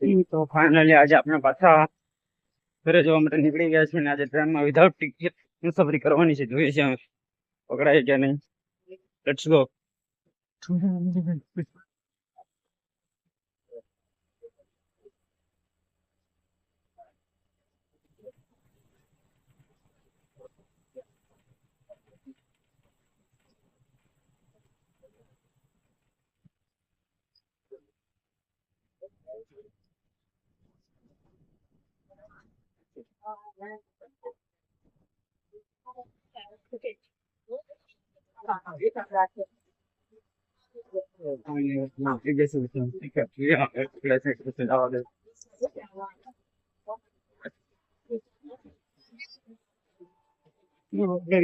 તો ફાઇનલી આજે આપણે પાછા ઘરે જવા માટે નીકળી ગયા છીએ અને આજે ટ્રેનમાં વિધાઉટ ટિકિટ મુસાફરી કરવાની છે. જોઈએ છે અમે પકડાય કે નહીં. Let's go.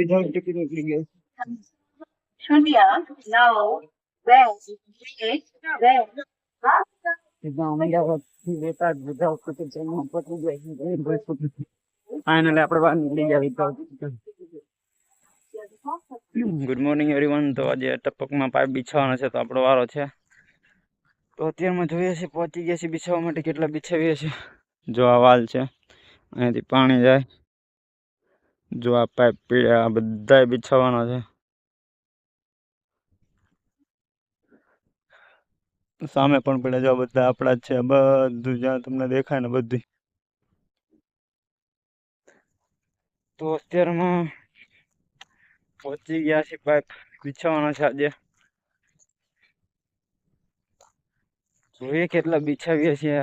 વિધાઉટ ટિકિટ નીકળી ગયા. શૂન્ય નવ બે બે ફાઇનલી આપણે બહાર નીકળી ગયા without ticket. Good morning everyone. તો આજે ટપકમાં પાઇપ બિછાવવાનો છે તો આપણો વારો છે. તો અત્યારમાં જોઈએ છે પહોંચી ગયા છે બિછાવવા માટે. કેટલા બિછાવીએ છીએ જો આ વાલ છે, અહીંયાથી પાણી જાય. જો આ પાઇપ પીળા આ બધા બિછાવવાનો છે. સામે પણ પડ્યા જો બધા આપણા જ છે. બધું જ્યાં તમને દેખાય ને બધું. તો અત્યારમાં પહોંચી ગયા છે પાઇપ બિછાવવાનો છે આજે. જોઈએ કેટલા બિછાવીએ છીએ.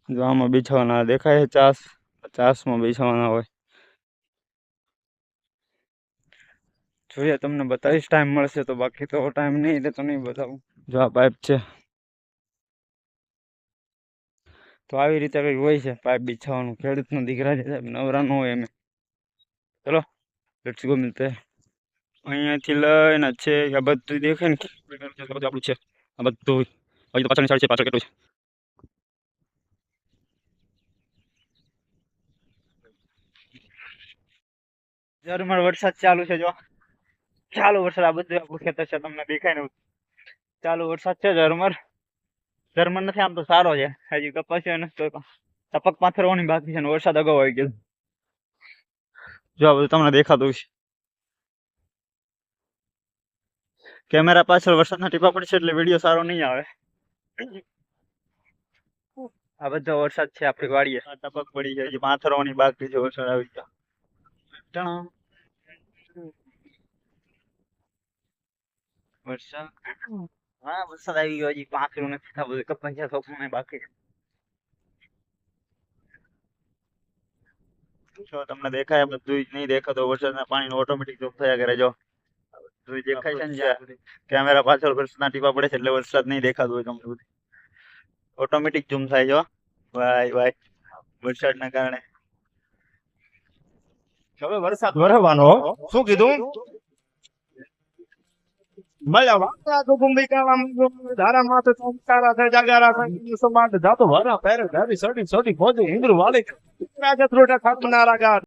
જો આમાં બિછાવવાના દેખાય છે 50માં બિછાવવાના હોય. જોઈએ તમને બતાવીશ ટાઈમ મળશે તો, બાકી તો ટાઈમ નહીં એટલે તો નહીં બતાવું. જો આ પાઇપ છે તો આવી રીતે કંઈક હોય છે પાઇપ બિછાવવાનું. ખેડૂતનો દીકરા છે સાહેબ, નવરા ન હોય એમ. ચલો લેટ્સ ગો મિલતે. અહીંયાથી લઈને છે આ બધું દેખાય ને આપણું છે આ બધું. હજી તો પાછળની સાઈડ છે, પાછળ કેટલું છે. ઝરમર વરસાદ ચાલુ છે. જો ચાલુ વરસાદ, આ બધું આપણું ખેતર છે, તમને દેખાય ને ચાલુ વરસાદ છે. ઝરમર નથી, આમ તો સારો છે. હજી કપાસ્યો ને તો ટપક પાથરવાની બાકી છે ને વરસાદ અગાઉ આવી ગયો. જો આ બધું તમને દેખાતું છે. કેમેરા પાછળ વરસાદના ટીપા પડશે એટલે વિડીયો સારો નહીં આવે. આ બધો વરસાદ છે આપણી વાડીએ. ટપક પડી જાય, પાથરવાની બાકી છે. વરસાદ આવી ગયો. વરસાદ આવી ગયો. હજી પાથરું નથી થતું, કપાસ્યા સોફાને બાકી છે. જો તમને દેખાય બધું નહીં દેખાતો. વરસાદના પાણી ઓટોમેટિક ઝૂમ થયા કરે. જો બધું દેખાય છે ને, કેમેરા પાછળ વરસાદના ટીપા પડે છે એટલે વરસાદ નહીં દેખાતું હોય તમને. બધું ઓટોમેટિક ઝૂમ થાય. જો ભાઈ વરસાદના કારણે. હવે વરસાદ વરવાનો શું કીધું? મળ્યા વાતા તો કુંભિકા ધારા માથે સંસ્કારા છે જાગારા છે સમાટ જાતો વરા પેરે ધારી સડી સડી ભોજે ઇન્દ્ર વાલી રાજા ત્રોટા ખાતનારા ગા